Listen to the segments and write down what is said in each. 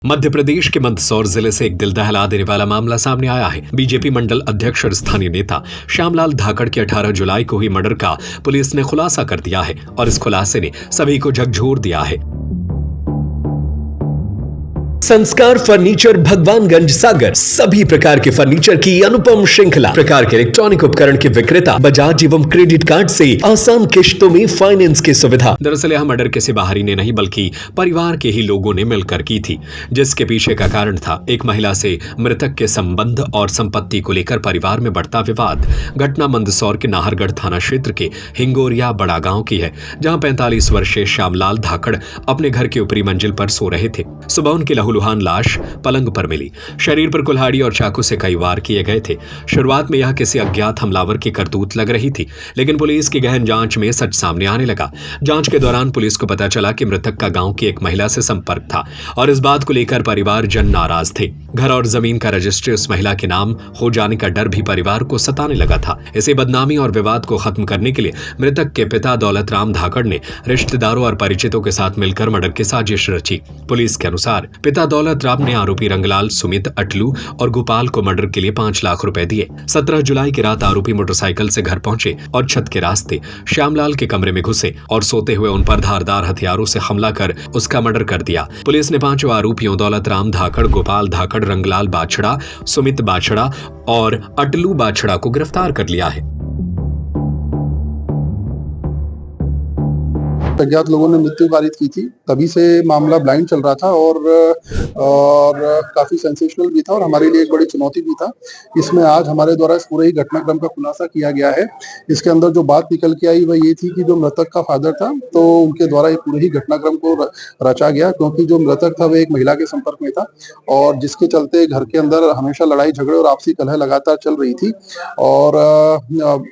मध्य प्रदेश के मंदसौर जिले से एक दिल दहला देने वाला मामला सामने आया है। बीजेपी मंडल अध्यक्ष और स्थानीय नेता श्यामलाल धाकड़ के 18 जुलाई को हुई मर्डर का पुलिस ने खुलासा कर दिया है और इस खुलासे ने सभी को झकझोर दिया है। संस्कार फर्नीचर, भगवानगंज, सागर। सभी प्रकार के फर्नीचर की अनुपम श्रृंखला, प्रकार के इलेक्ट्रॉनिक उपकरण के विक्रेता, बजाज एवं क्रेडिट कार्ड से आसान किश्तों में फाइनेंस की सुविधा। दरअसल यह मर्डर किसी बाहरी ने नहीं बल्कि परिवार के ही लोगों ने मिलकर की थी, जिसके पीछे का कारण था एक महिला से मृतक के संबंध और संपत्ति को लेकर परिवार में बढ़ता विवाद। घटना मंदसौर के नाहरगढ़ थाना क्षेत्र के हिंगोरिया बड़ा गांव की है, जहां 45 वर्षीय श्यामलाल धाकड़ अपने घर की ऊपरी मंजिल पर सो रहे थे। सुबह उनकी लहूलुहान लाश पलंग पर मिली। शरीर पर कुल्हाड़ी और चाकू से कई वार किए गए थे। शुरुआत में यह किसी अज्ञात हमलावर की करतूत लग रही थी, लेकिन पुलिस की गहन जांच में सच सामने आने लगा। जांच के दौरान पुलिस को पता चला कि मृतक का गांव की एक महिला से संपर्क था और इस बात को लेकर परिवारजन नाराज थे। घर और जमीन का रजिस्ट्री उस महिला के नाम हो जाने का डर भी परिवार को सताने लगा था। इसी बदनामी और विवाद को खत्म करने के लिए मृतक के पिता दौलत राम धाकड़ ने रिश्तेदारों और परिचितों के साथ मिलकर मर्डर की साजिश रची। पुलिस के अनुसार पिता दौलत राम ने आरोपी रंगलाल, सुमित, अटलू और गोपाल को मर्डर के लिए 5 लाख रुपए दिए। 17 जुलाई की रात आरोपी मोटरसाइकिल से घर पहुंचे और छत के रास्ते श्यामलाल के कमरे में घुसे और सोते हुए उन पर धारदार हथियारों से हमला कर उसका मर्डर कर दिया। पुलिस ने 5 आरोपियों दौलत राम धाकड़, गोपाल धाकड़, रंगलाल बाछड़ा, सुमित बाछड़ा और अटलू बाछड़ा को गिरफ्तार कर लिया है। अज्ञात लोगों ने मृत्यु पारित की थी, तभी से मामला ब्लाइंड चल रहा था और काफी सेंसेशनल भी था और हमारे लिए एक बड़ी चुनौती भी था। इसमें आज हमारे द्वारा इस पूरे ही घटनाक्रम का खुलासा किया गया है। इसके अंदर जो बात निकल के आई वह ये थी कि जो मृतक का फादर था तो उनके द्वारा ये पूरे ही घटनाक्रम को रचा गया, क्योंकि जो मृतक था वह एक महिला के संपर्क में था और जिसके चलते घर के अंदर हमेशा लड़ाई झगड़े और आपसी कलह लगातार चल रही थी और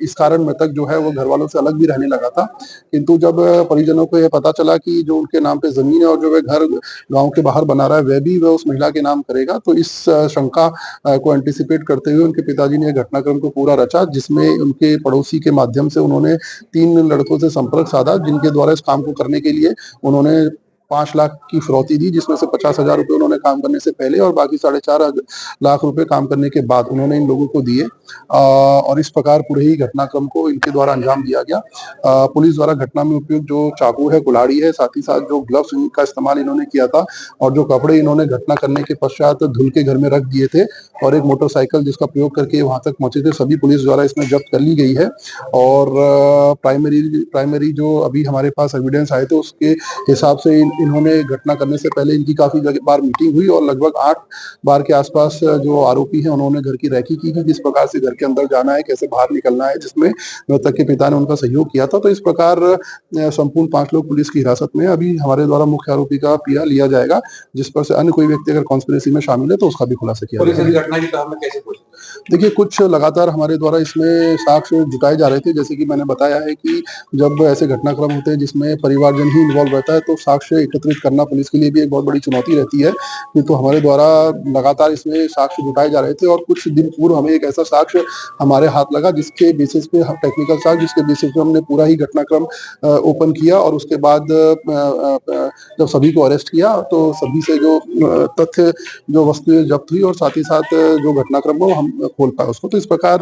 इस कारण मृतक जो है वो घर वालों से अलग भी रहने लगा था। किंतु जब परिजनों को यह पता चला कि जो उनके नाम पे जमीन है और जो वह घर गांव के बाहर बना रहा है वह भी वह उस महिला के नाम करेगा, तो इस शंका को एंटिसिपेट करते हुए उनके पिताजी ने घटनाक्रम को पूरा रचा, जिसमें उनके पड़ोसी के माध्यम से उन्होंने 3 लड़कों से संपर्क साधा, जिनके द्वारा इस काम को करने के लिए उन्होंने 5 लाख की फिरौती दी, जिसमें से 50,000 रुपए उन्होंने काम करने से पहले और बाकी 4.5 लाख रुपए काम करने के बाद उन्होंने इन लोगों को दिए और इस प्रकार पूरे ही घटनाक्रम को इनके द्वारा अंजाम दिया गया। पुलिस द्वारा घटना में उपयुक्त जो चाकू है, कुल्हाड़ी है, साथ ही साथ जो ग्लव्स का इस्तेमाल इन्होंने किया था और जो कपड़े इन्होंने घटना करने के पश्चात धुल के घर में रख दिए थे और एक मोटरसाइकिल जिसका प्रयोग करके वहां तक पहुंचे थे, सभी पुलिस द्वारा इसमें जब्त कर ली गई है। और प्राइमरी जो अभी हमारे पास एविडेंस आए थे उसके हिसाब से इन्होंने घटना करने से पहले इनकी काफी बार मीटिंग हुई और लगभग 8 बार के आसपास जो आरोपी हैं उन्होंने घर की रैकी की कि किस प्रकार से घर के अंदर जाना है, कैसे बाहर निकलना है, जिसमें मृतक के पिता ने उनका सहयोग किया था। तो इस प्रकार संपूर्ण 5 लोग पुलिस की हिरासत में। अभी हमारे द्वारा मुख्य आरोपी का पीआर लिया जाएगा, जिस पर से अन्य कोई व्यक्ति अगर कॉन्स्पिरेसी में शामिल है तो उसका भी खुलासा किया जाएगा। देखिए, कुछ लगातार हमारे द्वारा इसमें साक्ष्य जुटाए जा रहे थे। जैसे कि मैंने बताया है कि जब ऐसे घटनाक्रम होते हैं जिसमें परिवारजन ही इन्वॉल्व रहता है तो साक्ष्य एकत्रित करना पुलिस के लिए भी एक बहुत बड़ी चुनौती रहती है। तो हमारे द्वारा लगातार इसमें साक्ष्य जुटाए जा रहे थे और कुछ दिन पूर्व हमें एक ऐसा साक्ष्य हमारे हाथ लगा जिसके बेसिस पे टेक्निकल साक्ष्य जिसके बेसिस पे हमने पूरा ही घटनाक्रम ओपन किया और उसके बाद जब सभी को अरेस्ट किया तो सभी से जो तथ्य जो वस्तुएं जब्त हुई और साथ ही साथ जो घटनाक्रम वो हम खोल पाए उसको। तो इस प्रकार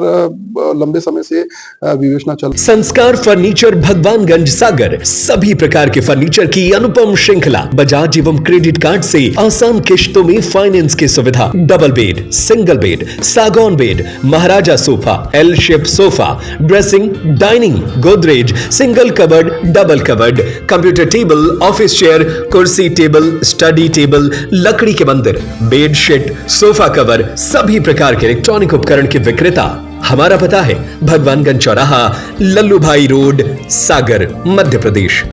लंबे समय से विवेचना चल। संस्कार फर्नीचर, भगवानगंज, सागर। सभी प्रकार के फर्नीचर की अनुपम श्रृंखला, बजाज एवं क्रेडिट कार्ड से आसान किश्तों में फाइनेंस की सुविधा। डबल बेड, सिंगल बेड, सागौन bed, maharaja sofa, L shape sofa, dressing, dining, Godrej, single cupboard, double cupboard, computer table, office chair, कुर्सी टेबल, स्टडी टेबल, लकड़ी के मंदिर, बेड शीट, सोफा कवर, सभी प्रकार के इलेक्ट्रॉनिक उपकरण के विक्रेता। हमारा पता है भगवानगंज चौराहा, लल्लू भाई रोड, सागर, मध्य प्रदेश।